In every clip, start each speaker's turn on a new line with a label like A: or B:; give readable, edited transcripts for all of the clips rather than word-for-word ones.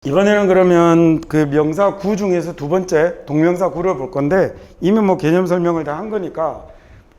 A: 이번에는 그러면 그 명사 구 중에서 두 번째 동명사 구를 볼 건데 이미 뭐 개념 설명을 다 한 거니까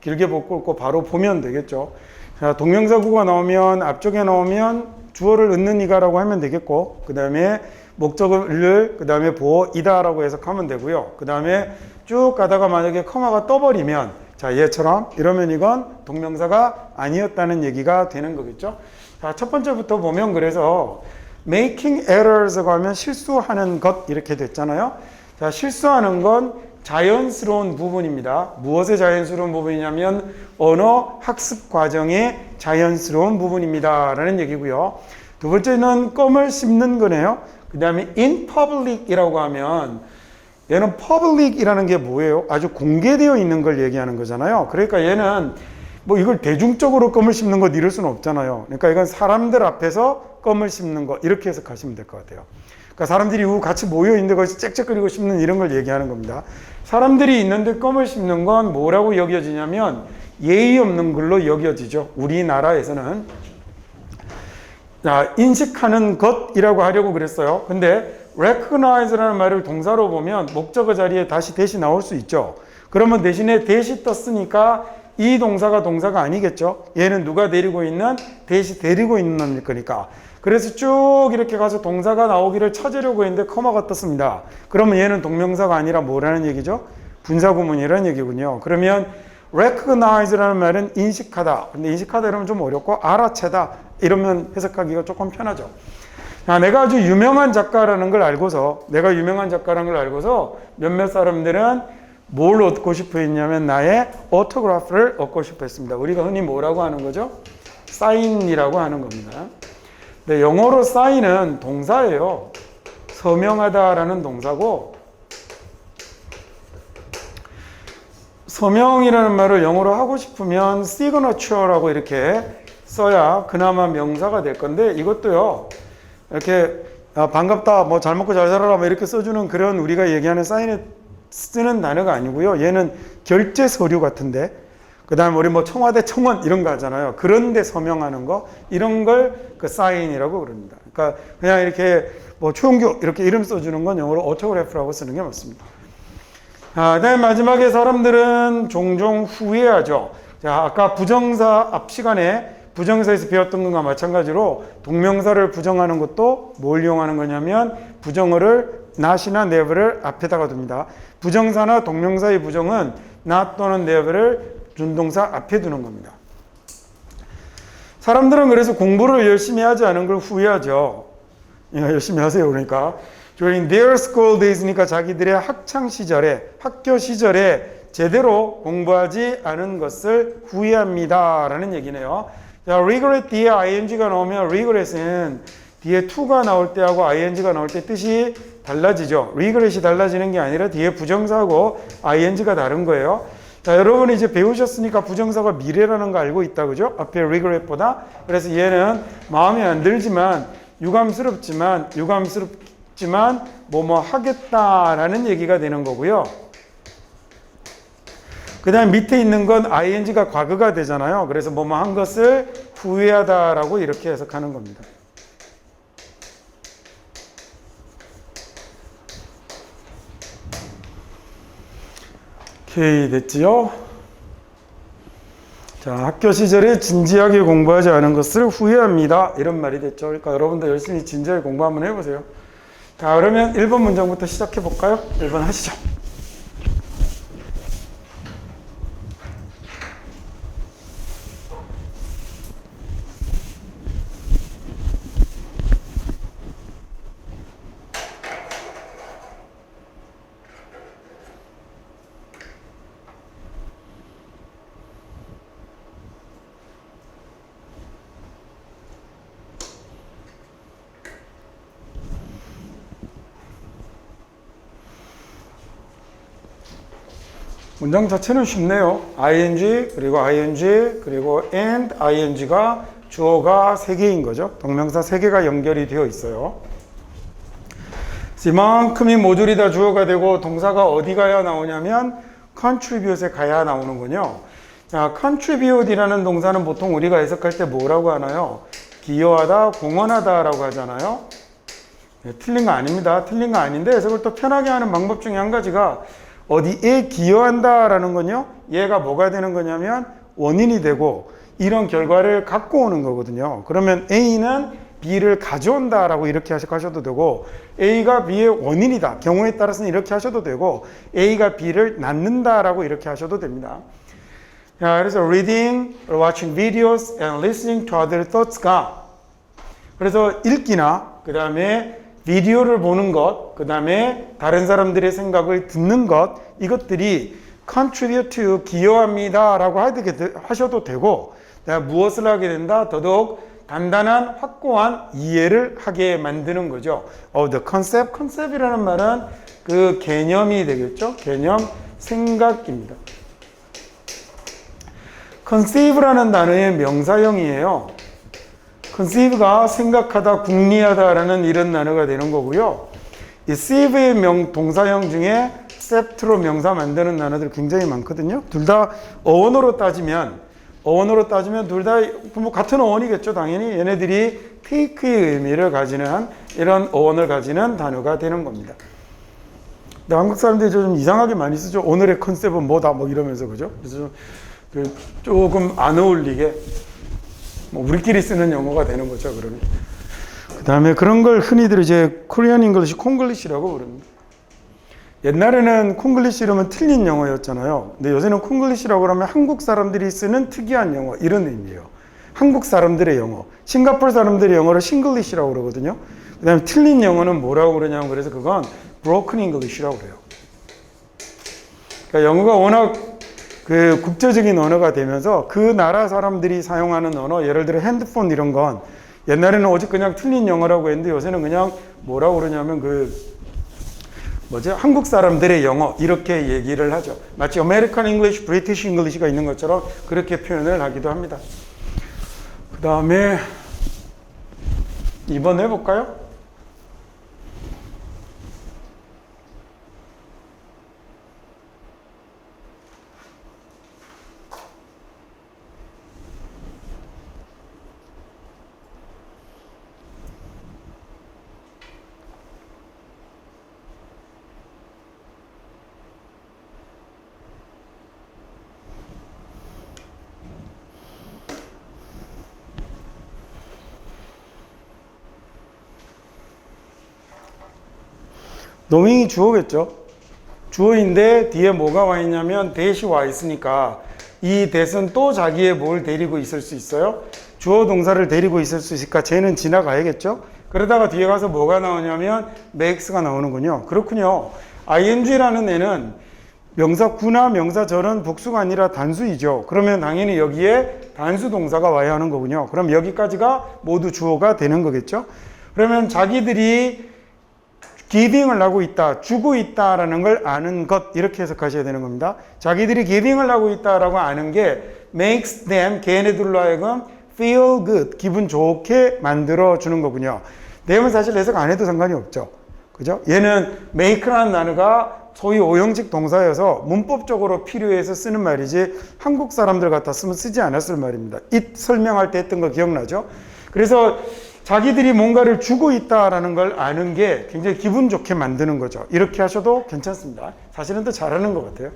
A: 길게 못 읽고 바로 보면 되겠죠. 자, 동명사 구가 나오면 앞쪽에 나오면 주어를 얻는 이가라고 하면 되겠고 그 다음에 목적을 그 다음에 보이다라고 해석하면 되고요. 그 다음에 쭉 가다가 만약에 커마가 떠버리면 자 얘처럼 이러면 이건 동명사가 아니었다는 얘기가 되는 거겠죠. 자, 첫 번째부터 보면 그래서 making errors가 하면 실수하는 것 이렇게 됐잖아요. 자, 실수하는 건 자연스러운 부분입니다. 무엇의 자연스러운 부분이냐면 언어 학습 과정의 자연스러운 부분입니다 라는 얘기고요. 두 번째는 껌을 씹는 거네요. 그 다음에 in public이라고 하면 얘는 public이라는 게 뭐예요? 아주 공개되어 있는 걸 얘기하는 거잖아요. 그러니까 얘는 뭐 이걸 대중적으로 껌을 씹는 것 이럴 수는 없잖아요. 그러니까 이건 사람들 앞에서 껌을 씹는 것 이렇게 해석하시면 될 것 같아요. 그러니까 사람들이 같이 모여 있는데 거기서 짹짹거리고 씹는 이런 걸 얘기하는 겁니다. 사람들이 있는데 껌을 씹는 건 뭐라고 여겨지냐면 예의 없는 걸로 여겨지죠. 우리나라에서는. 자, 인식하는 것이라고 하려고 그랬어요. 근데 recognize라는 말을 동사로 보면 목적어 자리에 다시 대시 나올 수 있죠. 그러면 대신에 대시 떴으니까 이 동사가 아니겠죠. 얘는 누가 데리고 있는? 대시 데리고 있는 놈일 거니까. 그래서 쭉 이렇게 가서 동사가 나오기를 찾으려고 했는데 커마가 떴습니다. 그러면 얘는 동명사가 아니라 뭐라는 얘기죠? 분사구문이라는 얘기군요. 그러면 recognize라는 말은 인식하다. 근데 인식하다 이러면 좀 어렵고 알아채다 이러면 해석하기가 조금 편하죠. 자, 내가 아주 유명한 작가라는 걸 알고서 몇몇 사람들은 뭘 얻고 싶어 했냐면 나의 오토그래프를 얻고 싶어 했습니다. 우리가 흔히 뭐라고 하는 거죠? 사인이라고 하는 겁니다. 근데 영어로 사인은 동사예요. 서명하다라는 동사고 서명이라는 말을 영어로 하고 싶으면 signature라고 이렇게 써야 그나마 명사가 될 건데 이것도요. 이렇게 반갑다, 뭐 잘 먹고 잘 살아라 뭐 이렇게 써주는 그런 우리가 얘기하는 사인에 쓰는 단어가 아니고요. 얘는 결제 서류 같은데 그 다음에 우리 뭐 청와대 청원 이런 거 하잖아요. 그런데 서명하는 거 이런 걸 그 사인이라고 그럽니다. 그러니까 그냥 이렇게 뭐 최용규 이렇게 이름 써주는 건 영어로 오토그래프라고 쓰는 게 맞습니다. 그 다음에 마지막에 사람들은 종종 후회하죠. 자, 아까 부정사 앞 시간에 부정사에서 배웠던 것과 마찬가지로 동명사를 부정하는 것도 뭘 이용하는 거냐면 부정어를 not이나 never를 앞에다가 둡니다. 부정사나 동명사의 부정은 not 또는 never를 준동사 앞에 두는 겁니다. 사람들은 그래서 공부를 열심히 하지 않은 걸 후회하죠. 열심히 하세요. 그러니까 during their school days니까 자기들의 학창 시절에 학교 시절에 제대로 공부하지 않은 것을 후회합니다 라는 얘기네요. 자, regret 뒤에 ing가 나오면 regret은 뒤에 to가 나올 때하고 ing가 나올 때 뜻이 달라지죠. regret이 달라지는 게 아니라 뒤에 부정사하고 ing가 다른 거예요. 자, 여러분이 이제 배우셨으니까 부정사가 미래라는 거 알고 있다, 그죠? 앞에 regret보다. 그래서 얘는 마음에 안 들지만 유감스럽지만 뭐뭐 하겠다라는 얘기가 되는 거고요. 그 다음 밑에 있는 건 ing가 과거가 되잖아요. 그래서 뭐뭐 한 것을 후회하다라고 이렇게 해석하는 겁니다. 오케이, 됐지요? 자, 학교 시절에 진지하게 공부하지 않은 것을 후회합니다. 이런 말이 됐죠. 그러니까 여러분도 열심히 진지하게 공부 한번 해보세요. 자, 그러면 1번 문장부터 시작해 볼까요? 1번 하시죠. 문장 자체는 쉽네요. ing 그리고 and ing가 주어가 3개인 거죠. 동명사 3개가 연결이 되어 있어요. 이만큼이 모듈이 다 주어가 되고 동사가 어디 가야 나오냐면 contribute에 가야 나오는군요. 자, contribute이라는 동사는 보통 우리가 해석할 때 뭐라고 하나요? 기여하다, 공헌하다 라고 하잖아요. 네, 틀린 거 아닙니다. 틀린 거 아닌데 그걸 또 편하게 하는 방법 중에 한 가지가 어디에 기여한다라는 건요. 얘가 뭐가 되는 거냐면 원인이 되고 이런 결과를 갖고 오는 거거든요. 그러면 A는 B를 가져온다라고 이렇게 하셔도 되고 A가 B의 원인이다. 경우에 따라서는 이렇게 하셔도 되고 A가 B를 낳는다라고 이렇게 하셔도 됩니다. 자, 그래서 reading, watching videos, and listening to other thoughts가 그래서 읽기나 그 다음에 비디오를 보는 것, 그 다음에 다른 사람들의 생각을 듣는 것 이것들이 contribute to 기여합니다 라고 하셔도 되고 무엇을 하게 된다? 더더욱 단단한 확고한 이해를 하게 만드는 거죠. the concept, concept이라는 말은 그 개념이 되겠죠. 개념, 생각입니다. conceive라는 단어의 명사형이에요. conceive가 생각하다, 궁리하다라는 이런 단어가 되는 거고요. 이 seive의 동사형 중에 셉트로 명사 만드는 단어들 굉장히 많거든요. 둘 다 어원어로 따지면 둘 다 뭐 같은 어원이겠죠. 당연히 얘네들이 take의 의미를 가지는 이런 어원을 가지는 단어가 되는 겁니다. 근데 한국 사람들이 좀 이상하게 많이 쓰죠. 오늘의 컨셉은 뭐다 뭐 이러면서 그죠? 그래서 조금 안 어울리게 뭐 우리끼리 쓰는 영어가 되는 거죠. 그러면 그 다음에 그런 걸 흔히들 이제 코리안 잉글리시, 콩글리시라고 부릅니다. 옛날에는 콩글리시 이러면 틀린 영어였잖아요. 근데 요새는 콩글리시라고 그러면 한국 사람들이 쓰는 특이한 영어 이런 의미예요. 한국 사람들의 영어, 싱가포르 사람들의 영어를 싱글리시라고 그러거든요. 그 다음에 틀린 영어는 뭐라고 그러냐면 그래서 그건 broken English라고 그래요. 그러니까 영어가 워낙 그 국제적인 언어가 되면서 그 나라 사람들이 사용하는 언어, 예를 들어 핸드폰 이런 건 옛날에는 오직 그냥 틀린 영어라고 했는데 요새는 그냥 뭐라고 그러냐면 한국 사람들의 영어 이렇게 얘기를 하죠. 마치 American English, British English가 있는 것처럼 그렇게 표현을 하기도 합니다. 그 다음에 2번 해볼까요? 노밍이 주어겠죠. 주어인데 뒤에 뭐가 와 있냐면 that이 와 있으니까 이 that은 또 자기의 뭘 데리고 있을 수 있어요? 주어 동사를 데리고 있을 수 있으니까 쟤는 지나가야겠죠. 그러다가 뒤에 가서 뭐가 나오냐면 makes가 나오는군요. 그렇군요. ing라는 애는 명사구나 명사절은 복수가 아니라 단수이죠. 그러면 당연히 여기에 단수 동사가 와야 하는 거군요. 그럼 여기까지가 모두 주어가 되는 거겠죠. 그러면 자기들이 giving을 하고 있다, 주고 있다라는 걸 아는 것 이렇게 해석하셔야 되는 겁니다. 자기들이 giving을 하고 있다라고 아는 게 makes them, 걔네들로 하여금 feel good, 기분 좋게 만들어 주는 거군요. 내용은 사실 해석 안 해도 상관이 없죠. 그죠? 얘는 make라는 단어가 소위 오형식 동사여서 문법적으로 필요해서 쓰는 말이지 한국 사람들 같았으면 쓰지 않았을 말입니다. it 설명할 때 했던 거 기억나죠? 그래서 자기들이 뭔가를 주고 있다라는 걸 아는 게 굉장히 기분 좋게 만드는 거죠. 이렇게 하셔도 괜찮습니다. 사실은 더 잘하는 것 같아요.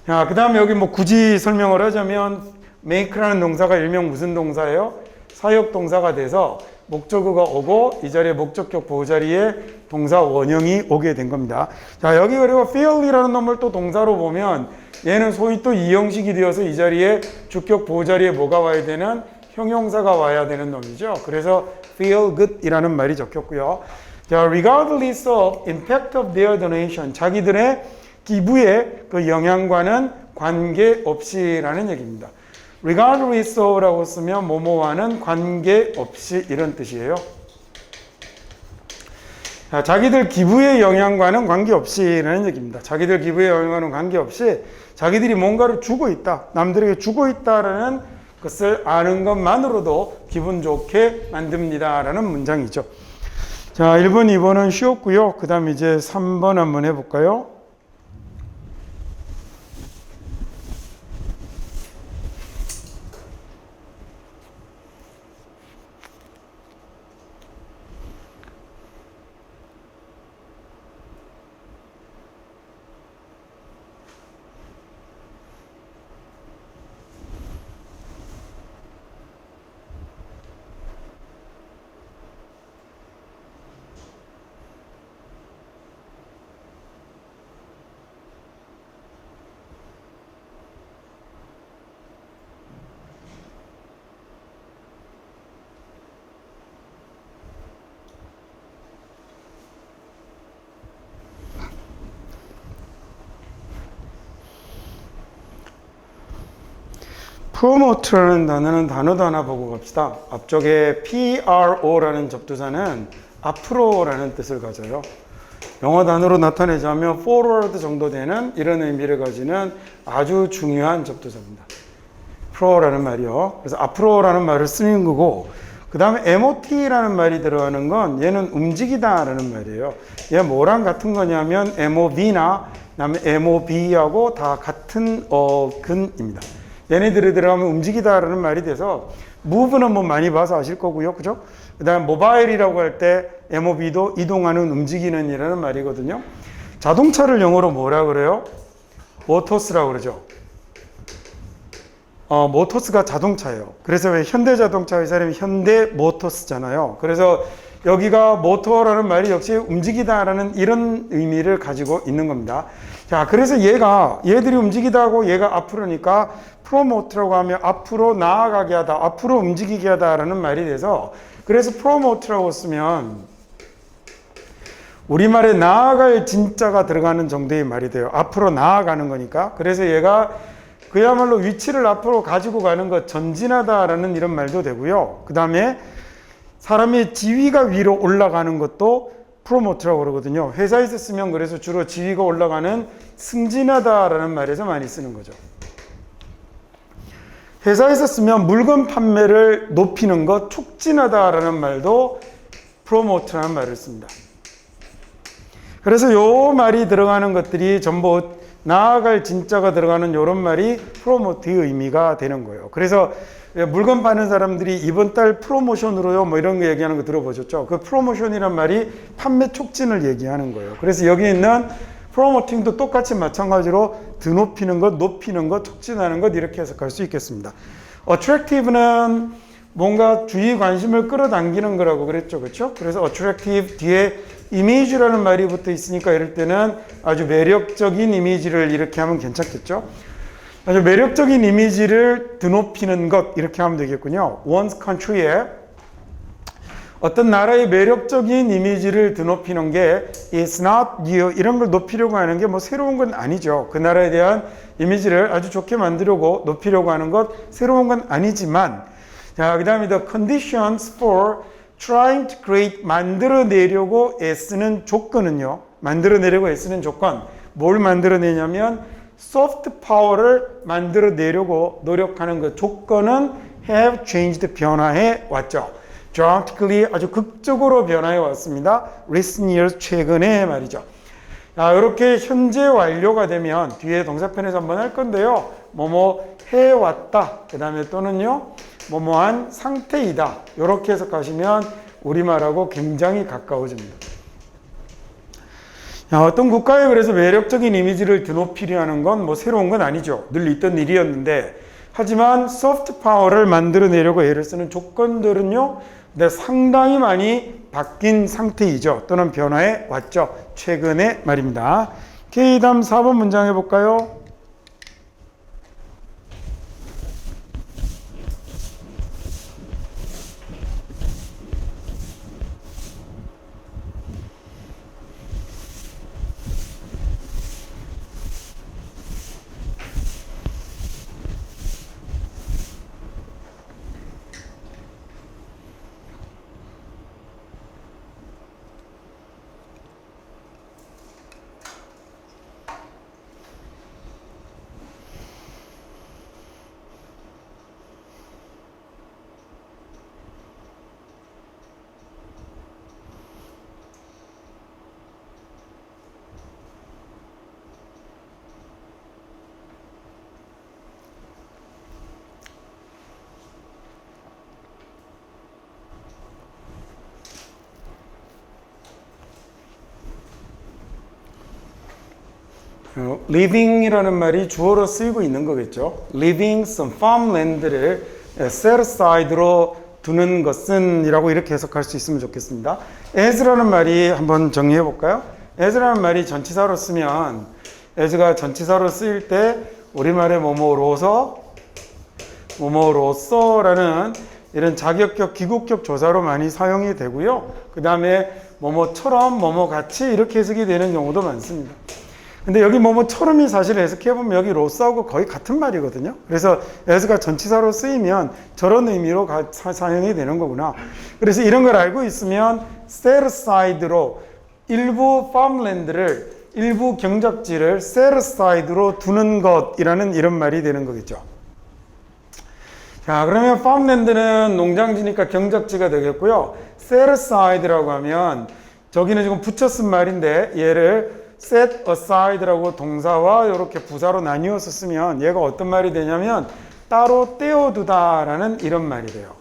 A: 자, 그 다음에 여기 뭐 굳이 설명을 하자면 make라는 동사가 일명 무슨 동사예요? 사역 동사가 돼서 목적어가 오고 이 자리에 목적격 보호자리에 동사 원형이 오게 된 겁니다. 자, 여기 그리고 feel이라는 놈을 또 동사로 보면 얘는 소위 또 이형식이 되어서 이 자리에 주격 보호자리에 뭐가 와야 되는 형용사가 와야 되는 놈이죠. 그래서 feel good 이라는 말이 적혔고요. 자, regardless of impact of their donation, 자기들의 기부의 그 영향과는 관계없이라는 얘기입니다. regardless of라고 쓰면 뭐뭐와는 관계없이 이런 뜻이에요. 자, 자기들 기부의 영향과는 관계없이라는 얘기입니다. 자기들 기부의 영향과는 관계없이 자기들이 뭔가를 주고 있다, 남들에게 주고 있다라는 그것을 아는 것만으로도 기분 좋게 만듭니다 라는 문장이죠. 자, 1번, 2번은 쉬웠고요. 그 다음 이제 3번 한번 해볼까요? promote라는 단어는 단어도 하나 보고 갑시다. 앞쪽에 PRO라는 접두사는 앞으로라는 뜻을 가져요. 영어 단어로 나타내자면 forward 정도 되는 이런 의미를 가지는 아주 중요한 접두사입니다. pro라는 말이요. 그래서 앞으로라는 말을 쓰는 거고, 그 다음에 MOT라는 말이 들어가는 건 얘는 움직이다라는 말이에요. 얘 뭐랑 같은 거냐면 MOV나 그다음에 MOB하고 다 같은 어근입니다. 얘네들이 들어가면 움직이다라는 말이 돼서 move는 뭐 많이 봐서 아실 거고요. 그죠? 그 다음에 모바일이라고 할 때 MOB도 이동하는 움직이는 이라는 말이거든요. 자동차를 영어로 뭐라 그래요? 모터스라고 그러죠. 모터스가 자동차예요. 그래서 왜 현대자동차 회사 이름이 현대모터스잖아요. 그래서 여기가 모터라는 말이 역시 움직이다라는 이런 의미를 가지고 있는 겁니다. 자, 그래서 얘들이 움직이다고 얘가 앞으로니까 프로모트라고 하면 앞으로 나아가게 하다, 앞으로 움직이게 하다라는 말이 돼서 그래서 프로모트라고 쓰면 우리말에 나아갈 진짜가 들어가는 정도의 말이 돼요. 앞으로 나아가는 거니까. 그래서 얘가 그야말로 위치를 앞으로 가지고 가는 것, 전진하다라는 이런 말도 되고요. 그 다음에 사람의 지위가 위로 올라가는 것도 프로모트라고 그러거든요. 회사에서 쓰면 그래서 주로 지위가 올라가는 승진하다라는 말에서 많이 쓰는 거죠. 회사에서 쓰면 물건 판매를 높이는 것, 촉진하다라는 말도 프로모트라는 말을 씁니다. 그래서 요 말이 들어가는 것들이 전부 나아갈 진짜가 들어가는 이런 말이 프로모트의 의미가 되는 거예요. 그래서 물건 파는 사람들이 이번 달 프로모션으로요 뭐 이런 거 얘기하는 거 들어보셨죠? 그 프로모션이란 말이 판매 촉진을 얘기하는 거예요. 그래서 여기 있는 프로모팅도 똑같이 마찬가지로 드높이는 것, 높이는 것, 촉진하는 것 이렇게 해석할 수 있겠습니다. attractive는 뭔가 주의 관심을 끌어당기는 거라고 그랬죠. 그렇죠? 그래서 attractive 뒤에 이미지라는 말이 붙어 있으니까 이럴 때는 아주 매력적인 이미지를 이렇게 하면 괜찮겠죠? 아주 매력적인 이미지를 드높이는 것 이렇게 하면 되겠군요. One's country에 어떤 나라의 매력적인 이미지를 드높이는 게 is not new 이런 걸 높이려고 하는 게 뭐 새로운 건 아니죠. 그 나라에 대한 이미지를 아주 좋게 만들려고 높이려고 하는 것 새로운 건 아니지만 자, 그 다음에 the conditions for trying to create 만들어내려고 애쓰는 조건은요. 만들어내려고 애쓰는 조건 뭘 만들어내냐면 soft power를 만들어내려고 노력하는 그 조건은 have changed 변화해 왔죠. dramatically 아주 극적으로 변화해 왔습니다. recent years 최근에 말이죠. 자, 이렇게 현재 완료가 되면 뒤에 동사편에서 한번 할 건데요. 뭐뭐 해왔다. 그 다음에 또는요. 뭐뭐한 상태이다. 이렇게 해석하시면 우리말하고 굉장히 가까워집니다. 자, 어떤 국가에 그래서 매력적인 이미지를 드높이려 하는 건 뭐 새로운 건 아니죠. 늘 있던 일이었는데 하지만 소프트 파워를 만들어내려고 애를 쓰는 조건들은요. 근데 상당히 많이 바뀐 상태이죠. 또는 변화해 왔죠. 최근에 말입니다. 오케이, 다음 4번 문장 해볼까요? living이라는 말이 주어로 쓰이고 있는 거겠죠. living some farmland를 set aside로 두는 것은 이라고 이렇게 해석할 수 있으면 좋겠습니다. as라는 말이 한번 정리해 볼까요? as라는 말이 전치사로 쓰면 as가 전치사로 쓰일 때 우리말에 뭐뭐로서라는 이런 자격격, 기국격 조사로 많이 사용이 되고요. 그 다음에 뭐뭐처럼, 뭐뭐같이 이렇게 해석이 되는 경우도 많습니다. 근데 여기 뭐처럼이 사실 해석해보면 여기 로스하고 거의 같은 말이거든요. 그래서 as가 전치사로 쓰이면 저런 의미로 사용이 되는 거구나. 그래서 이런 걸 알고 있으면 set aside로 일부 farmland를, 일부 경작지를 set aside로 두는 것이라는 이런 말이 되는 거겠죠. 자, 그러면 farmland는 농장지니까 경작지가 되겠고요. set aside라고 하면 저기는 지금 붙여 쓴 말인데 얘를 set aside라고 동사와 이렇게 부사로 나뉘어서 쓰면 얘가 어떤 말이 되냐면 따로 떼어두다라는 이런 말이 돼요.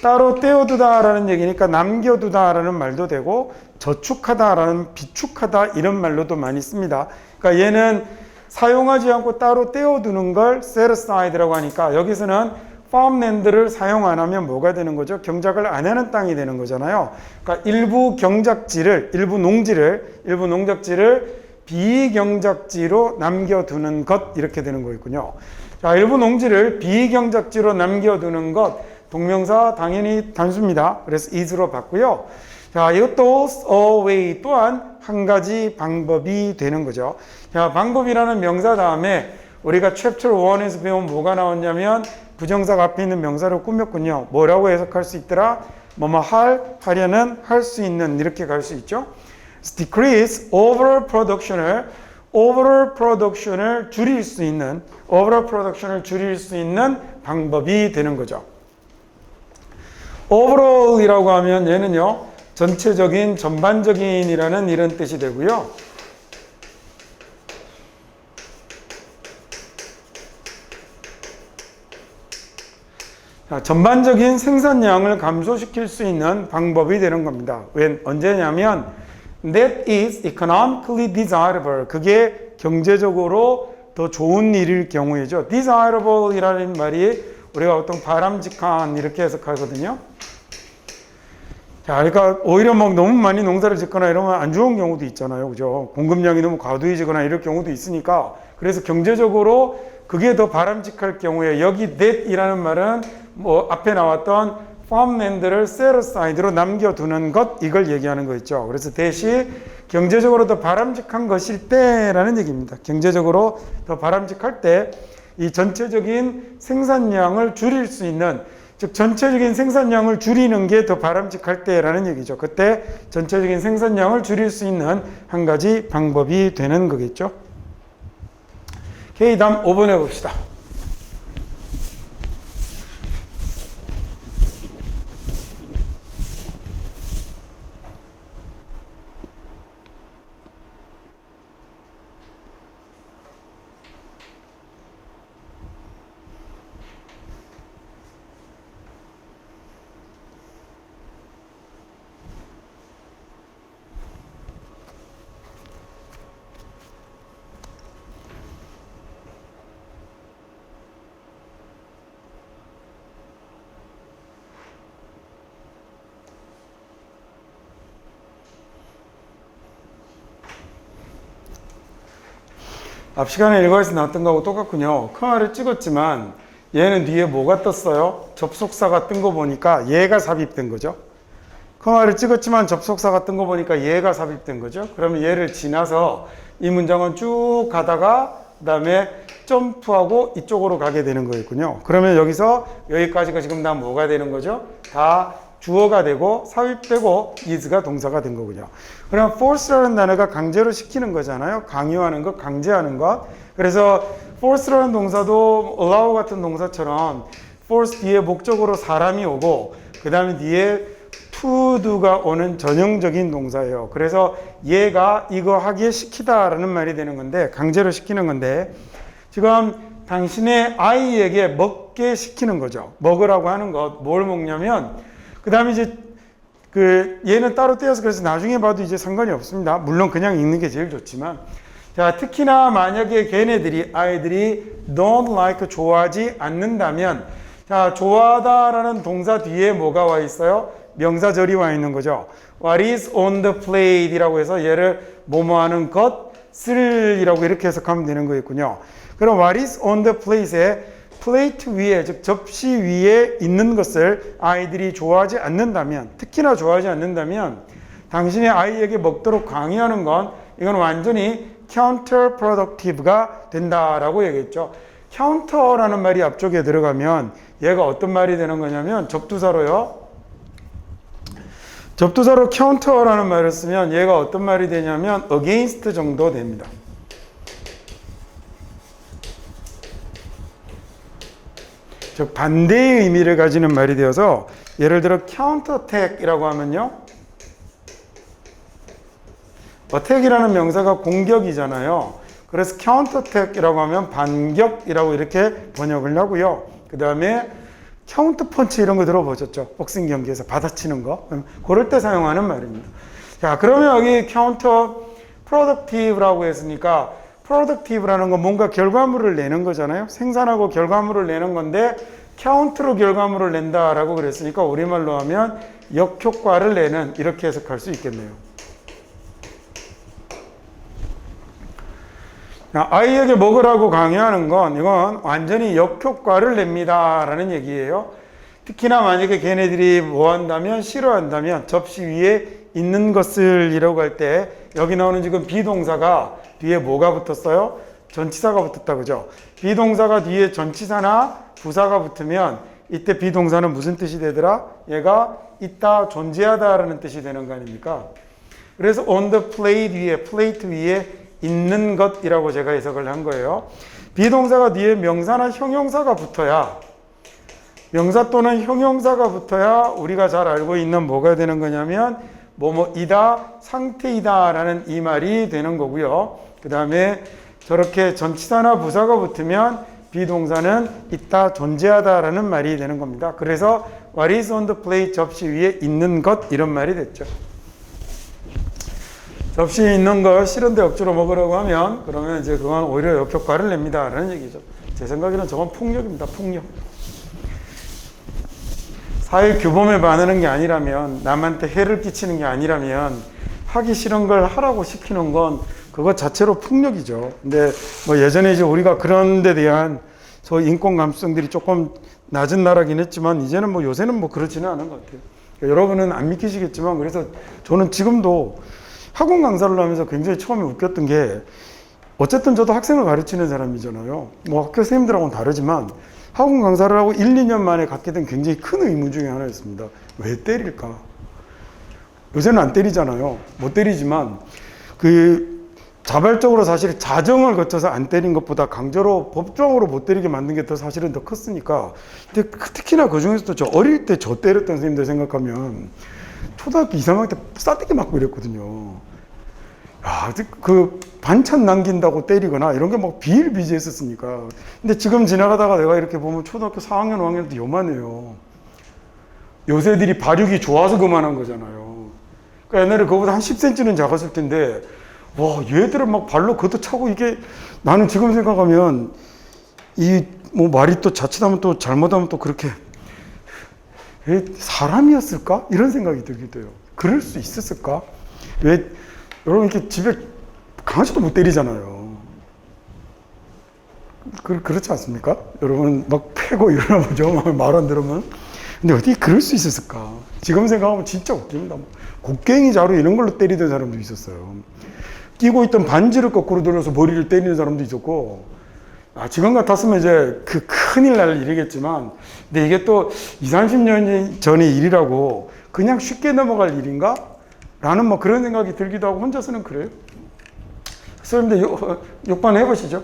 A: 따로 떼어두다라는 얘기니까 남겨두다라는 말도 되고 저축하다라는 비축하다 이런 말로도 많이 씁니다. 그러니까 얘는 사용하지 않고 따로 떼어두는 걸 set aside라고 하니까 여기서는 farmland를 사용 안 하면 뭐가 되는 거죠? 경작을 안 하는 땅이 되는 거잖아요. 그러니까 일부 경작지를, 일부 농작지를 비경작지로 남겨두는 것 이렇게 되는 거겠군요. 자, 일부 농지를 비경작지로 남겨두는 것 동명사 당연히 단수입니다. 그래서 is로 봤고요. 자, 이것도 a way 또한 한 가지 방법이 되는 거죠. 자, 방법이라는 명사 다음에 우리가 챕터 1에서 배운 뭐가 나왔냐면 부정사가 앞에 있는 명사를 꾸몄군요. 뭐라고 해석할 수 있더라? 뭐뭐 하려는, 할 수 있는 이렇게 갈 수 있죠. decrease overall production을 줄일 수 있는 방법이 되는 거죠. overall이라고 하면 얘는요 전체적인, 전반적인이라는 이런 뜻이 되고요. 전반적인 생산량을 감소시킬 수 있는 방법이 되는 겁니다. 언제냐면 that is economically desirable. 그게 경제적으로 더 좋은 일일 경우이죠. desirable 이라는 말이 우리가 어떤 바람직한 이렇게 해석하거든요. 자, 그러니까 오히려 막 너무 많이 농사를 짓거나 이러면 안 좋은 경우도 있잖아요. 그죠? 공급량이 너무 과도해지거나 이럴 경우도 있으니까 그래서 경제적으로 그게 더 바람직할 경우에 여기 that이라는 말은 뭐 앞에 나왔던 farmland를 set aside로 남겨두는 것 이걸 얘기하는 거 있죠. 그래서 that이 경제적으로 더 바람직한 것일 때라는 얘기입니다. 경제적으로 더 바람직할 때 이 전체적인 생산량을 줄일 수 있는, 즉 전체적인 생산량을 줄이는 게 더 바람직할 때라는 얘기죠. 그때 전체적인 생산량을 줄일 수 있는 한 가지 방법이 되는 거겠죠. 오케이, 다음 5번 해봅시다. 앞 시간에 일과에서 나왔던 거하고 똑같군요. 커마를 찍었지만 얘는 뒤에 뭐가 떴어요? 접속사가 뜬 거 보니까 얘가 삽입된 거죠. 커마를 찍었지만 접속사가 뜬 거 보니까 얘가 삽입된 거죠. 그러면 얘를 지나서 이 문장은 쭉 가다가 그 다음에 점프하고 이쪽으로 가게 되는 거였군요. 그러면 여기서 여기까지가 지금 다 뭐가 되는 거죠? 다 주어가 되고 삽입되고 is가 동사가 된 거군요. 그럼 force라는 단어가 강제로 시키는 거잖아요. 강요하는 것, 강제하는 것. 그래서 force라는 동사도 allow 같은 동사처럼 force 뒤에 목적으로 사람이 오고 그 다음에 뒤에 to do가 오는 전형적인 동사예요. 그래서 얘가 이거 하기에 시키다라는 말이 되는 건데 강제로 시키는 건데 지금 당신의 아이에게 먹게 시키는 거죠. 먹으라고 하는 것. 뭘 먹냐면 그 다음에 이제 얘는 따로 떼어서 그래서 나중에 봐도 이제 상관이 없습니다. 물론 그냥 읽는 게 제일 좋지만. 자, 특히나 만약에 아이들이 don't like, 좋아하지 않는다면, 자, 좋아하다라는 동사 뒤에 뭐가 와 있어요? 명사절이 와 있는 거죠. What is on the plate 이라고 해서 얘를 뭐뭐 하는 것을이라고 이렇게 해석하면 되는 거겠군요. 그럼 what is on the plate에 플레이트 위에, 즉 접시 위에 있는 것을 아이들이 좋아하지 않는다면, 특히나 좋아하지 않는다면 당신의 아이에게 먹도록 강요하는 건 이건 완전히 counterproductive가 된다라고 얘기했죠. counter라는 말이 앞쪽에 들어가면 얘가 어떤 말이 되는 거냐면 접두사로요. 접두사로 counter라는 말을 쓰면 얘가 어떤 말이 되냐면 against 정도 됩니다. 즉 반대의 의미를 가지는 말이 되어서 예를 들어 counterattack이라고 하면요. attack이라는 명사가 공격이잖아요. 그래서 counterattack이라고 하면 반격이라고 이렇게 번역을 하고요. 그 다음에 카운터펀치 이런 거 들어보셨죠? 복싱 경기에서 받아치는 거. 그럴 때 사용하는 말입니다. 자, 그러면 여기 counterproductive라고 했으니까 productive라는 건 뭔가 결과물을 내는 거잖아요. 생산하고 결과물을 내는 건데 count로 결과물을 낸다라고 그랬으니까 우리말로 하면 역효과를 내는 이렇게 해석할 수 있겠네요. 아이에게 먹으라고 강요하는 건 이건 완전히 역효과를 냅니다 라는 얘기예요. 특히나 만약에 걔네들이 뭐 한다면 싫어한다면 접시 위에 있는 것을 이라고 할 때 여기 나오는 지금 비동사가 뒤에 뭐가 붙었어요? 전치사가 붙었다 그죠? 비동사가 뒤에 전치사나 부사가 붙으면 이때 비동사는 무슨 뜻이 되더라? 얘가 있다 존재하다 라는 뜻이 되는 거 아닙니까? 그래서 on the plate 위에 플레이트 위에 있는 것이라고 제가 해석을 한 거예요. 비동사가 뒤에 명사나 형용사가 붙어야 명사 또는 형용사가 붙어야 우리가 잘 알고 있는 뭐가 되는 거냐면 뭐뭐이다 상태이다 라는 이 말이 되는 거고요. 그 다음에 저렇게 전치사나 부사가 붙으면 비동사는 있다 존재하다 라는 말이 되는 겁니다. 그래서 what is on the plate 접시 위에 있는 것 이런 말이 됐죠. 접시에 있는 걸 싫은데 억지로 먹으라고 하면 그러면 이제 그건 오히려 역효과를 냅니다 라는 얘기죠. 제 생각에는 저건 폭력입니다. 폭력. 사회 규범에 반하는 게 아니라면 남한테 해를 끼치는 게 아니라면 하기 싫은 걸 하라고 시키는 건 그것 자체로 폭력이죠. 근데 뭐 예전에 이제 우리가 그런 데 대한 저 인권 감수성들이 조금 낮은 나라긴 했지만 이제는 뭐 요새는 뭐 그렇지는 않은 것 같아요. 그러니까 여러분은 안 믿기시겠지만 그래서 저는 지금도 학원 강사를 하면서 굉장히 처음에 웃겼던 게 어쨌든 저도 학생을 가르치는 사람이잖아요. 뭐 학교 선생님들하고는 다르지만 학원 강사를 하고 1, 2년 만에 갖게 된 굉장히 큰 의문 중에 하나였습니다. 왜 때릴까? 요새는 안 때리잖아요. 못 때리지만 그 자발적으로 사실 자정을 거쳐서 안 때린 것보다 강제로 법정으로 못 때리게 만든 게 더 사실은 더 컸으니까. 근데 특히나 그 중에서도 저 어릴 때 저 때렸던 선생님들 생각하면 초등학교 2, 3학년 때 싸대기 맞고 이랬거든요. 야, 그 반찬 남긴다고 때리거나 이런 게 막 비일비재했었으니까. 근데 지금 지나가다가 내가 이렇게 보면 초등학교 4학년, 5학년 때 요만해요. 요새들이 발육이 좋아서 그만한 거잖아요. 그러니까 옛날에 그거보다 한 10cm는 작았을 텐데 와, 얘들은 막 발로 걷어차고 이게 나는 지금 생각하면 이 뭐 말이 또 자칫하면 또 잘못하면 또 그렇게 사람이었을까? 이런 생각이 들기도 해요. 그럴 수 있었을까? 왜 여러분 이렇게 집에 강아지도 못 때리잖아요. 그렇지 않습니까? 여러분 막 패고 이러나 보죠. 말 안 들으면. 근데 어떻게 그럴 수 있었을까? 지금 생각하면 진짜 웃깁니다. 곡괭이 자루 이런 걸로 때리던 사람도 있었어요. 끼고 있던 반지를 거꾸로 돌려서 머리를 때리는 사람도 있었고, 지금 같았으면 이제 그 큰일 날 일이겠지만, 근데 이게 또 20, 30년 전의 일이라고 그냥 쉽게 넘어갈 일인가? 라는 뭐 그런 생각이 들기도 하고 혼자서는 그래요. 선생님들 욕반 해보시죠.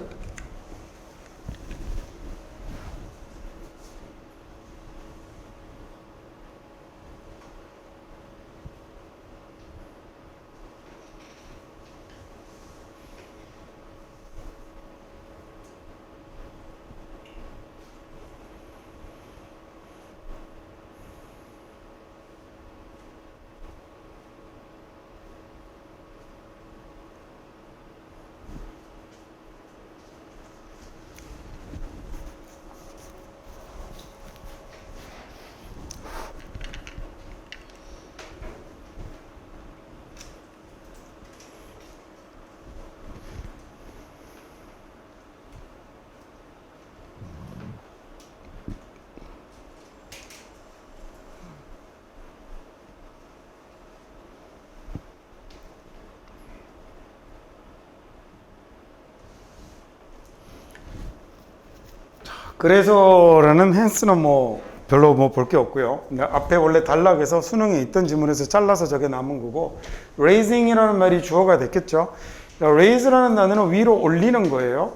A: 그래서라는 hence는 뭐 별로 뭐 볼 게 없고요. 근데 앞에 원래 단락에서 수능에 있던 지문에서 잘라서 저게 남은 거고, raising이라는 말이 주어가 됐겠죠. 그러니까 raise라는 단어는 위로 올리는 거예요.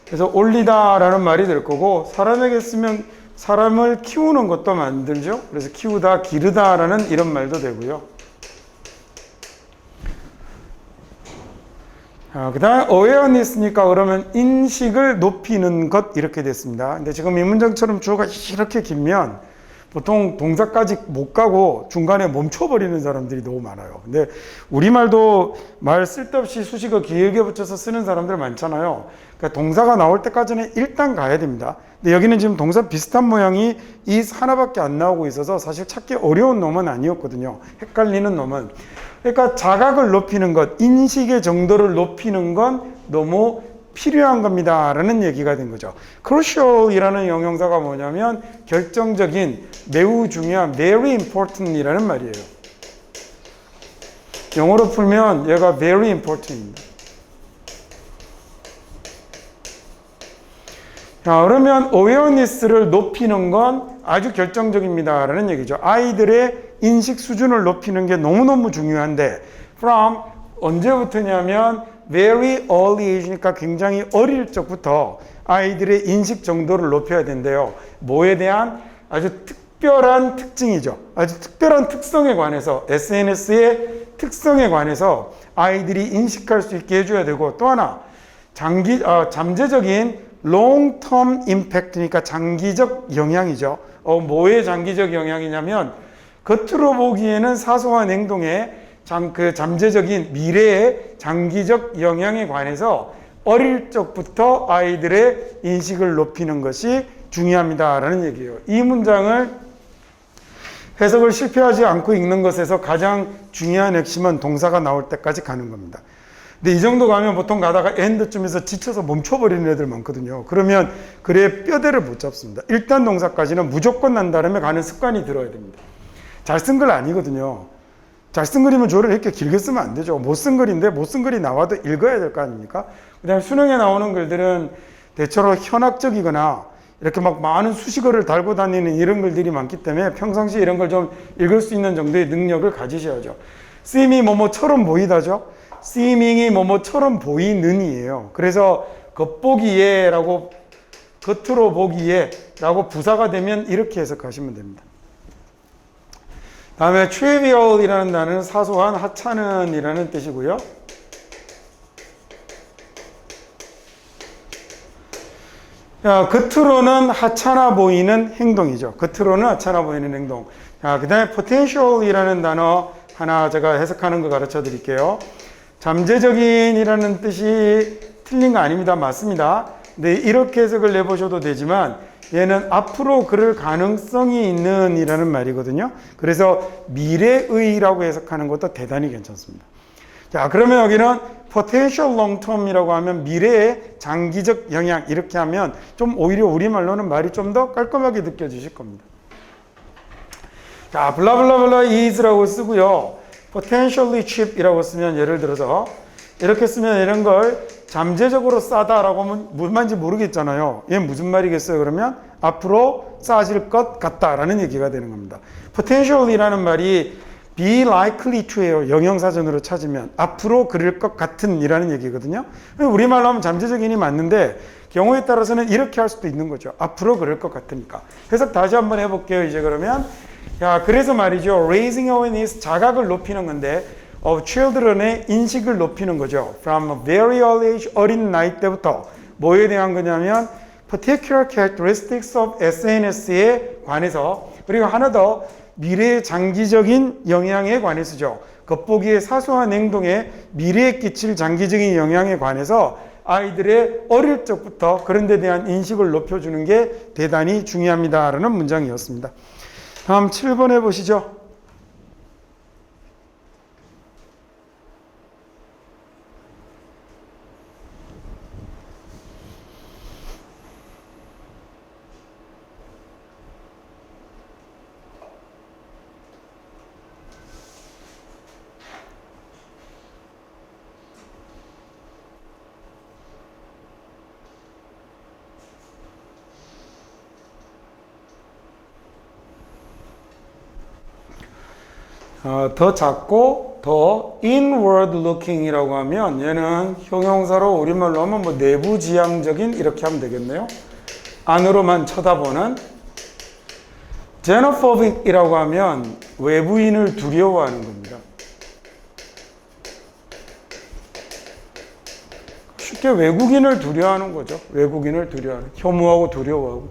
A: 그래서 올리다라는 말이 될 거고, 사람에게 쓰면 사람을 키우는 것도 만들죠. 그래서 키우다, 기르다라는 이런 말도 되고요. 그 다음에 awareness니까 그러면 인식을 높이는 것 이렇게 됐습니다. 근데 지금 이 문장처럼 주어가 이렇게 길면 보통 동사까지 못 가고 중간에 멈춰버리는 사람들이 너무 많아요. 근데 우리말도 말 쓸데없이 수식어 길게 붙여서 쓰는 사람들 많잖아요. 그러니까 동사가 나올 때까지는 일단 가야 됩니다. 근데 여기는 지금 동사 비슷한 모양이 이 하나밖에 안 나오고 있어서 사실 찾기 어려운 놈은 아니었거든요. 헷갈리는 놈은. 그러니까 자각을 높이는 것, 인식의 정도를 높이는 건 너무 필요한 겁니다 라는 얘기가 된 거죠. crucial이라는 형용사가 뭐냐면 결정적인, 매우 중요한, very important 이라는 말이에요. 영어로 풀면 얘가 very important입니다. 자, 그러면 awareness를 높이는 건 아주 결정적입니다 라는 얘기죠. 아이들의 인식 수준을 높이는 게 너무너무 중요한데, from 언제부터냐면 very early age니까 굉장히 어릴 적부터 아이들의 인식 정도를 높여야 된대요. 뭐에 대한 아주 특별한 특징이죠. 아주 특별한 특성에 관해서, SNS의 특성에 관해서 아이들이 인식할 수 있게 해줘야 되고, 또 하나 잠재적인 long term impact니까 장기적 영향이죠. 뭐의 장기적 영향이냐면 겉으로 보기에는 사소한 행동에 잠재적인 미래의 장기적 영향에 관해서 어릴 적부터 아이들의 인식을 높이는 것이 중요합니다라는 얘기예요. 이 문장을 해석을 실패하지 않고 읽는 것에서 가장 중요한 핵심은 동사가 나올 때까지 가는 겁니다. 근데 이 정도 가면 보통 가다가 엔드쯤에서 지쳐서 멈춰버리는 애들 많거든요. 그러면 그래 뼈대를 못 잡습니다. 일단 동사까지는 무조건 난 다음에 가는 습관이 들어야 됩니다. 잘 쓴 글 아니거든요. 잘 쓴 글이면 저를 이렇게 길게 쓰면 안 되죠. 못 쓴 글인데 못 쓴 글이 나와도 읽어야 될 거 아닙니까? 그 다음에 수능에 나오는 글들은 대체로 현학적이거나 이렇게 막 많은 수식어를 달고 다니는 이런 글들이 많기 때문에 평상시에 이런 걸 좀 읽을 수 있는 정도의 능력을 가지셔야죠. seem이 뭐뭐처럼 보이다죠. seeming이 뭐뭐처럼 보이는이에요. 그래서 겉보기에 라고, 겉으로 보기에 라고 부사가 되면 이렇게 해석하시면 됩니다. 다음에 trivial이라는 단어는 사소한, 하찮은 이라는 뜻이고요. 자, 겉으로는 하찮아 보이는 행동이죠. 겉으로는 하찮아 보이는 행동. 자, 그 다음에 potential이라는 단어 하나 제가 해석하는 거 가르쳐 드릴게요. 잠재적인이라는 뜻이 틀린 거 아닙니다. 맞습니다. 근데 이렇게 해석을 내보셔도 되지만 얘는 앞으로 그럴 가능성이 있는 이라는 말이거든요. 그래서 미래의라고 해석하는 것도 대단히 괜찮습니다. 자, 그러면 여기는 potential long term이라고 하면 미래의 장기적 영향, 이렇게 하면 좀 오히려 우리말로는 말이 좀 더 깔끔하게 느껴지실 겁니다. 자, 블라블라블라 is라고 쓰고요. potentially cheap이라고 쓰면 예를 들어서 이렇게 쓰면 이런 걸 잠재적으로 싸다라고 하면 무슨 말인지 모르겠잖아요. 얘 무슨 말이겠어요? 그러면 앞으로 싸질 것 같다라는 얘기가 되는 겁니다. potential이라는 말이 be likely to예요. 영영사전으로 찾으면 앞으로 그럴 것 같은 이라는 얘기거든요. 우리말로 하면 잠재적인이 맞는데 경우에 따라서는 이렇게 할 수도 있는 거죠. 앞으로 그럴 것 같으니까. 해석 다시 한번 해볼게요. 이제 그러면 자, 그래서 말이죠. raising awareness, 자각을 높이는 건데 of children의 인식을 높이는 거죠. From a very early age, 어린 나이 때부터 뭐에 대한 거냐면 particular characteristics of SNS에 관해서, 그리고 하나 더 미래의 장기적인 영향에 관해서죠. 겉보기의 사소한 행동에 미래에 끼칠 장기적인 영향에 관해서 아이들의 어릴 적부터 그런 데 대한 인식을 높여주는 게 대단히 중요합니다라는 문장이었습니다. 다음 7번 해보시죠. 더 작고 더 inward looking이라고 하면 얘는 형용사로 우리말로 하면 뭐 내부지향적인 이렇게 하면 되겠네요. 안으로만 쳐다보는. xenophobic이라고 하면 외부인을 두려워하는 겁니다. 쉽게 외국인을 두려워하는 거죠. 외국인을 두려워하는. 혐오하고 두려워하고.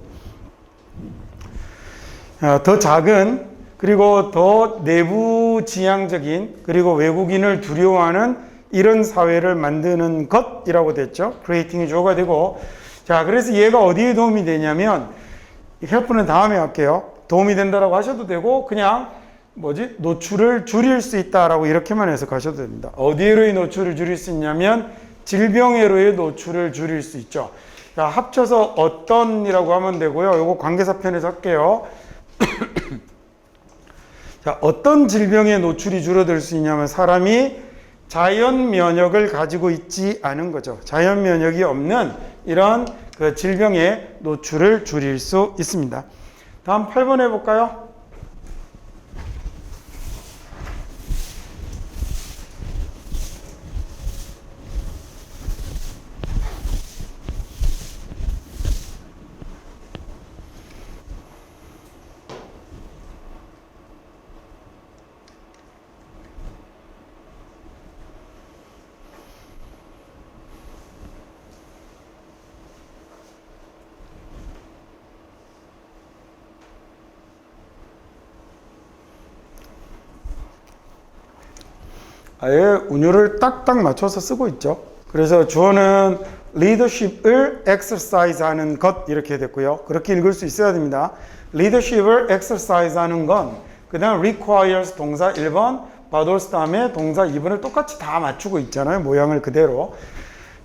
A: 더 작은, 그리고 더 내부지향적인, 그리고 외국인을 두려워하는 이런 사회를 만드는 것이라고 됐죠. creating이 주어가 되고. 자, 그래서 얘가 어디에 도움이 되냐면, help는 다음에 할게요. 도움이 된다라고 하셔도 되고, 그냥 노출을 줄일 수 있다라고 이렇게만 해석하셔도 됩니다. 어디에로의 노출을 줄일 수 있냐면 질병에로의 노출을 줄일 수 있죠. 자, 합쳐서 어떤이라고 하면 되고요. 요거 관계사 편에서 할게요. 자, 어떤 질병의 노출이 줄어들 수 있냐면 사람이 자연 면역을 가지고 있지 않은 거죠. 자연 면역이 없는 이런 그 질병의 노출을 줄일 수 있습니다. 다음 8번 해볼까요? 아예 운율을 딱딱 맞춰서 쓰고 있죠. 그래서 주어는 leadership을 exercise 하는 것 이렇게 됐고요. 그렇게 읽을 수 있어야 됩니다. leadership을 exercise 하는 건, 그 다음 requires 동사 1번, battles 다음에 동사 2번을 똑같이 다 맞추고 있잖아요. 모양을 그대로.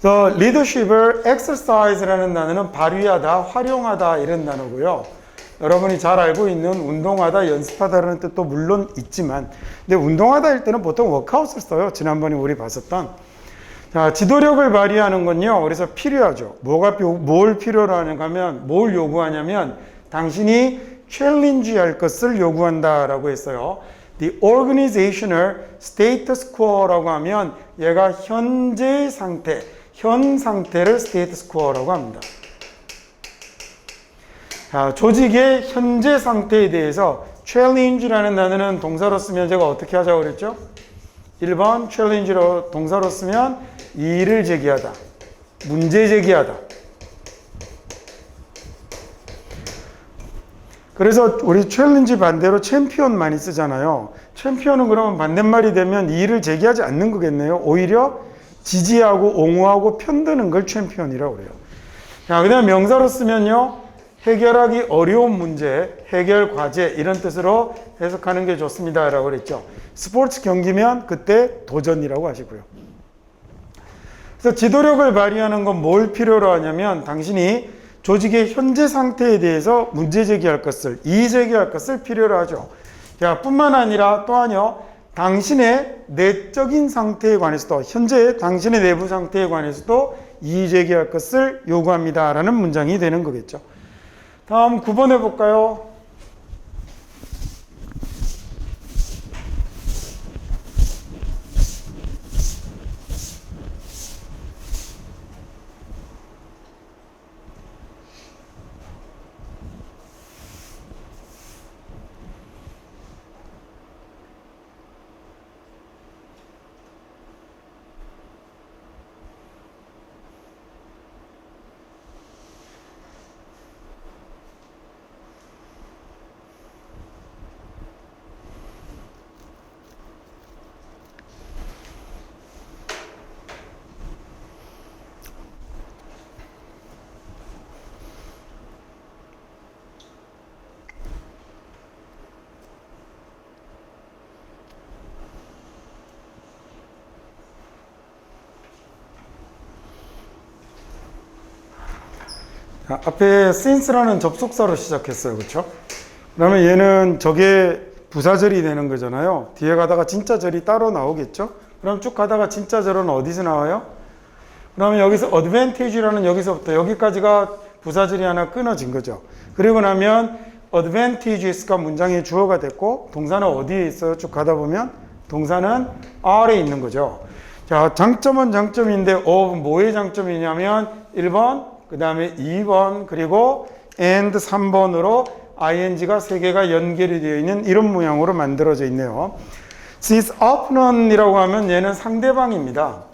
A: 그래서 leadership을 exercise라는 단어는 발휘하다, 활용하다 이런 단어고요. 여러분이 잘 알고 있는 운동하다, 연습하다라는 뜻도 물론 있지만, 근데 운동하다일 때는 보통 워크아웃을 써요. 지난번에 우리 봤었던. 자, 지도력을 발휘하는 건요. 그래서 필요하죠. 뭘 필요로 하는가 하면, 뭘 요구하냐면, 당신이 챌린지 할 것을 요구한다라고 했어요. The organizational status quo라고 하면, 얘가 현재 상태, 현 상태를 status quo라고 합니다. 자, 조직의 현재 상태에 대해서 challenge라는 단어는 동사로 쓰면 제가 어떻게 하자고 그랬죠? 1번 challenge로 동사로 쓰면 이의를 제기하다, 문제 제기하다. 그래서 우리 챌린지 반대로 챔피언 많이 쓰잖아요. 챔피언은 그러면 반대말이 되면 이의를 제기하지 않는 거겠네요. 오히려 지지하고 옹호하고 편드는 걸 챔피언이라고 그래요. 자, 그 다음 명사로 쓰면요. 해결하기 어려운 문제, 해결 과제 이런 뜻으로 해석하는 게 좋습니다 라고 그랬죠. 스포츠 경기면 그때 도전이라고 하시고요. 그래서 지도력을 발휘하는 건 뭘 필요로 하냐면 당신이 조직의 현재 상태에 대해서 문제 제기할 것을, 이의 제기할 것을 필요로 하죠. 자, 뿐만 아니라 또한요, 당신의 내적인 상태에 관해서도, 현재 당신의 내부 상태에 관해서도 이의 제기할 것을 요구합니다 라는 문장이 되는 거겠죠. 다음 9번 해볼까요? 앞에 since라는 접속사로 시작했어요. 그렇죠? 그러면 얘는 저게 부사절이 되는 거잖아요. 뒤에 가다가 진짜 절이 따로 나오겠죠? 그럼 쭉 가다가 진짜 절은 어디서 나와요? 그러면 여기서 advantage라는 여기서부터 여기까지가 부사절이 하나 끊어진 거죠. 그리고 나면 advantageous가 문장의 주어가 됐고 동사는 어디에 있어요? 쭉 가다 보면 동사는 are에 있는 거죠. 자, 장점은 장점인데 뭐의 장점이냐면 1번, 그 다음에 2번, 그리고 and 3번으로 ing가 3개가 연결이 되어 있는 이런 모양으로 만들어져 있네요. This opponent이라고 하면 얘는 상대방입니다.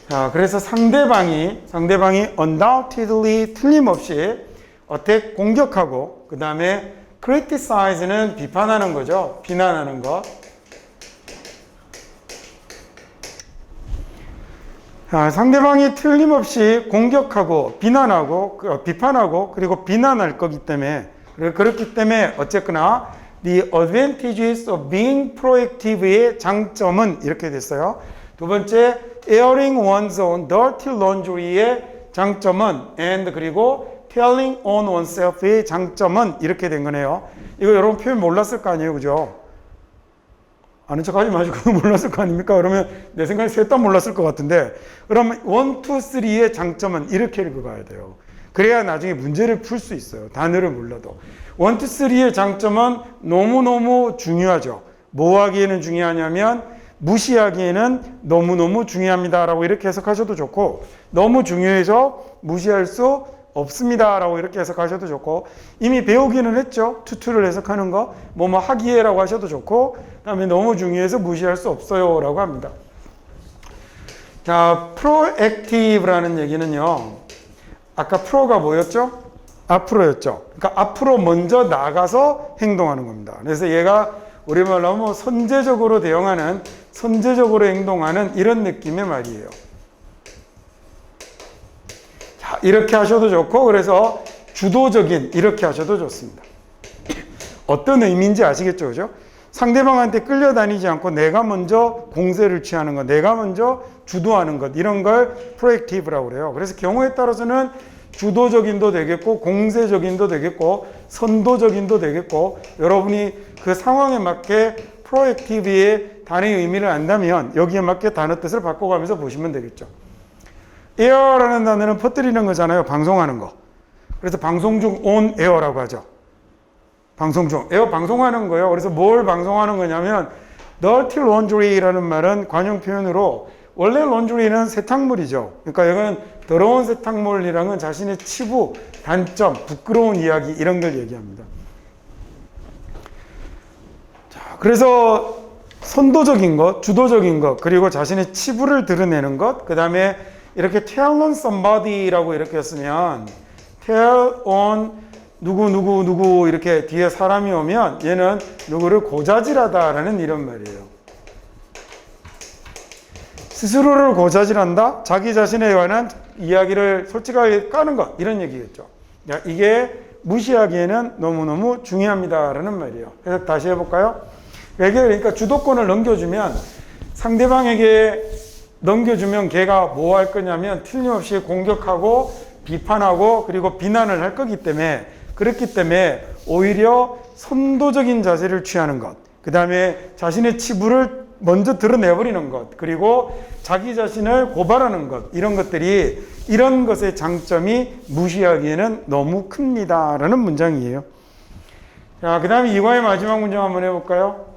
A: 자, 그래서 상대방이 undoubtedly 틀림없이 attack 공격하고 그 다음에 criticize는 비판하는 거죠. 비난하는 것. 자, 상대방이 틀림없이 공격하고 비난하고 비판하고 그리고 비난할 거기 때문에 그렇기 때문에 어쨌거나 the advantages of being proactive의 장점은 이렇게 됐어요. 두 번째 airing one's own dirty laundry의 장점은 and 그리고 telling on oneself의 장점은 이렇게 된 거네요. 이거 여러분 표현 몰랐을 거 아니에요, 그죠? 아는 척 하지 마시고 몰랐을 거 아닙니까? 그러면 내 생각에 셋 다 몰랐을 것 같은데 그러면 1, 2, 3의 장점은 이렇게 읽어가야 돼요. 그래야 나중에 문제를 풀 수 있어요. 단어를 몰라도. 1, 2, 3의 장점은 너무너무 중요하죠. 뭐 하기에는 중요하냐면 무시하기에는 너무너무 중요합니다 라고 이렇게 해석하셔도 좋고 너무 중요해서 무시할 수 없습니다 라고 이렇게 해석하셔도 좋고 이미 배우기는 했죠. 투투를 해석하는 거 뭐뭐 하기에 라고 하셔도 좋고 그 다음에 너무 중요해서 무시할 수 없어요 라고 합니다. 자, proactive라는 얘기는요, 아까 pro가 뭐였죠? 앞으로였죠. 그러니까 앞으로 먼저 나가서 행동하는 겁니다. 그래서 얘가 우리말로 하면 선제적으로 대응하는, 선제적으로 행동하는 이런 느낌의 말이에요. 자, 이렇게 하셔도 좋고, 그래서 주도적인 이렇게 하셔도 좋습니다. 어떤 의미인지 아시겠죠, 그죠? 상대방한테 끌려다니지 않고 내가 먼저 공세를 취하는 것, 내가 먼저 주도하는 것, 이런 걸 프로액티브라고 그래요. 그래서 경우에 따라서는 주도적인도 되겠고 공세적인도 되겠고 선도적인도 되겠고 여러분이 그 상황에 맞게 프로액티브의 단어의 의미를 안다면 여기에 맞게 단어 뜻을 바꿔가면서 보시면 되겠죠. 에어라는 단어는 퍼뜨리는 거잖아요. 방송하는 거. 그래서 방송 중 on air라고 하죠. 방송 중. 에어 방송하는 거예요. 그래서 뭘 방송하는 거냐면 dirty laundry라는 말은 관용 표현으로 원래 laundry는 세탁물이죠. 그러니까 이건 더러운 세탁물이라는 건 자신의 치부, 단점, 부끄러운 이야기 이런 걸 얘기합니다. 자, 그래서 선도적인 것, 주도적인 것, 그리고 자신의 치부를 드러내는 것, 그 다음에 이렇게 tell on somebody라고 이렇게 했으면 tell on 누구 이렇게 뒤에 사람이 오면 얘는 누구를 고자질하다라는 이런 말이에요. 스스로를 고자질한다? 자기 자신에 관한 이야기를 솔직하게 까는 것 이런 얘기겠죠. 이게 무시하기에는 너무너무 중요합니다라는 말이에요. 그래서 다시 해볼까요? 그러니까 주도권을 넘겨주면 상대방에게 넘겨주면 걔가 뭐 할 거냐면 틀림없이 공격하고 비판하고 그리고 비난을 할 거기 때문에 그렇기 때문에 오히려 선도적인 자세를 취하는 것, 그 다음에 자신의 치부를 먼저 드러내버리는 것, 그리고 자기 자신을 고발하는 것, 이런 것들이 이런 것의 장점이 무시하기에는 너무 큽니다 라는 문장이에요. 자, 그 다음에 이과의 마지막 문장 한번 해볼까요?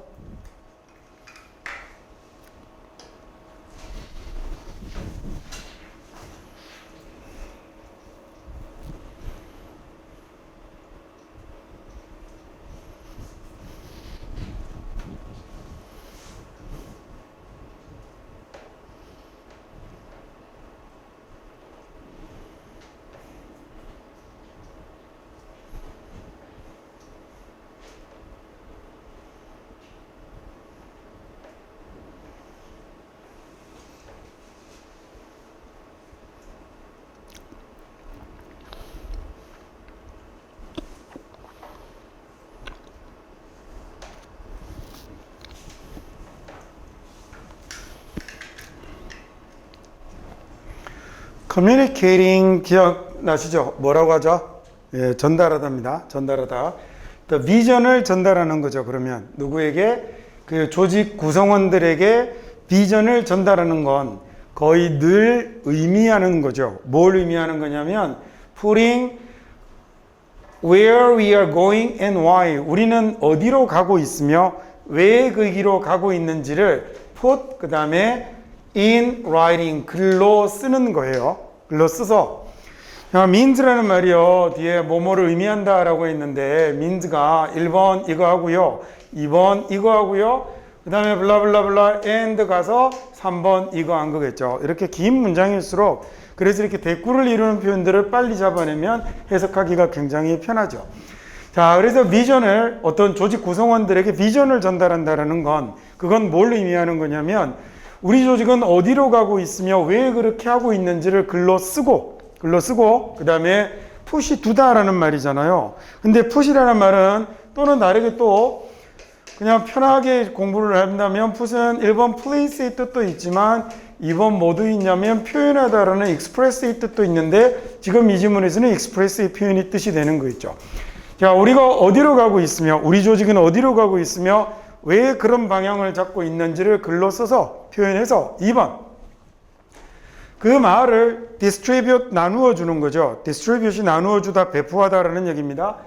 A: communicating 기억나시죠? 뭐라고 하죠? 예, 전달하다입니다. 전달하다. The 비전을 전달하는 거죠. 그러면 누구에게? 그 조직 구성원들에게 비전을 전달하는 건 거의 늘 의미하는 거죠. 뭘 의미하는 거냐면 putting where we are going and why. 우리는 어디로 가고 있으며 왜 그 길로 가고 있는지를 put 그 다음에 in writing 글로 쓰는 거예요. 글로 써서 means라는 말이요 뒤에 뭐뭐를 의미한다라고 했는데 means가 1번 이거 하고요 2번 이거 하고요 그 다음에 블라블라블라 and 가서 3번 이거 한 거겠죠. 이렇게 긴 문장일수록 그래서 이렇게 대꾸를 이루는 표현들을 빨리 잡아내면 해석하기가 굉장히 편하죠. 자, 그래서 비전을 어떤 조직 구성원들에게 비전을 전달한다라는 건 그건 뭘 의미하는 거냐면 우리 조직은 어디로 가고 있으며 왜 그렇게 하고 있는지를 글로 쓰고 그 다음에 푸시 두다라는 말이잖아요. 근데 푸시라는 말은 또는 다르게 또 그냥 편하게 공부를 한다면 푸시는 1번 place의 뜻도 있지만 2번 뭐도 있냐면 표현하다라는 express의 뜻도 있는데 지금 이 지문에서는 express의 표현이 뜻이 되는 거 있죠. 자, 우리가 어디로 가고 있으며 우리 조직은 어디로 가고 있으며 왜 그런 방향을 잡고 있는지를 글로 써서 표현해서 2번 그 말을 distribute 나누어 주는 거죠. distribute이 나누어 주다 배포하다라는 얘기입니다.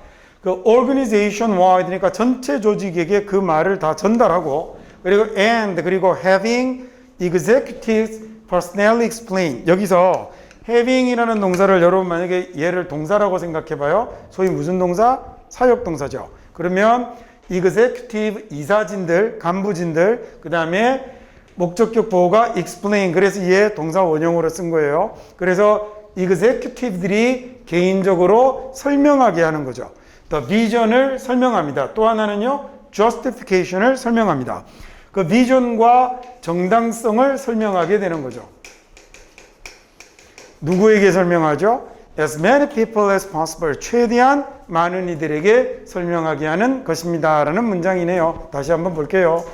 A: 그 organization wide 그러니까 전체 조직에게 그 말을 다 전달하고 그리고 and 그리고 having executives personally explain 여기서 having이라는 동사를 여러분 만약에 얘를 동사라고 생각해 봐요. 소위 무슨 동사? 사역 동사죠. 그러면 executive 이사진들, 간부진들 그 다음에 목적격 보호가 explain 그래서 얘 동사 원형으로 쓴 거예요. 그래서 executive들이 개인적으로 설명하게 하는 거죠. The vision을 설명합니다. 또 하나는요 justification을 설명합니다. 그 비전과 정당성을 설명하게 되는 거죠. 누구에게 설명하죠? As many people as possible. 최대한 많은 이들에게 설명하게 하는 것입니다. 라는 문장이네요. 다시 한번 볼게요.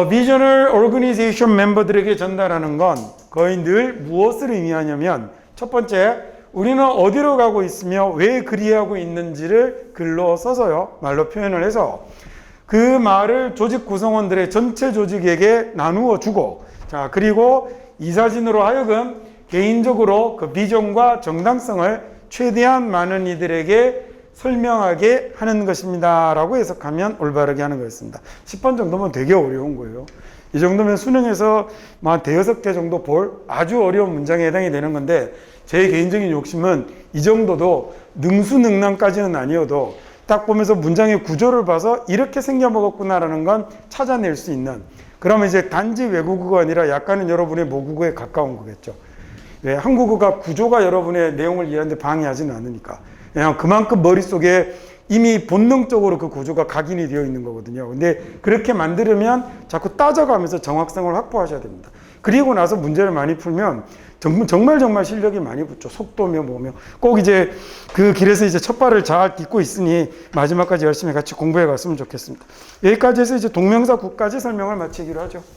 A: 비전을 organization 멤버들에게 전달하는 건 거의 늘 무엇을 의미하냐면 첫 번째, 우리는 어디로 가고 있으며 왜 그리하고 있는지를 글로 써서요. 말로 표현을 해서 그 말을 조직 구성원들의 전체 조직에게 나누어 주고 자, 그리고 이사진으로 하여금 개인적으로 그 비전과 정당성을 최대한 많은 이들에게 설명하게 하는 것입니다. 라고 해석하면 올바르게 하는 거였습니다. 10번 정도면 되게 어려운 거예요. 이 정도면 수능에서 한 대여섯 개 정도 볼 아주 어려운 문장에 해당이 되는 건데 제 개인적인 욕심은 이 정도도 능수능란까지는 아니어도 딱 보면서 문장의 구조를 봐서 이렇게 생겨먹었구나라는 건 찾아낼 수 있는 그러면 이제 단지 외국어가 아니라 약간은 여러분의 모국어에 가까운 거겠죠. 왜? 한국어가 구조가 여러분의 내용을 이해하는데 방해하지는 않으니까. 그냥 그만큼 머릿속에 이미 본능적으로 그 구조가 각인이 되어 있는 거거든요. 근데 그렇게 만들면 자꾸 따져가면서 정확성을 확보하셔야 됩니다. 그리고 나서 문제를 많이 풀면 정말 실력이 많이 붙죠. 속도며 뭐며. 꼭 이제 그 길에서 이제 첫 발을 잘 딛고 있으니 마지막까지 열심히 같이 공부해 갔으면 좋겠습니다. 여기까지 해서 이제 동명사 구까지 설명을 마치기로 하죠.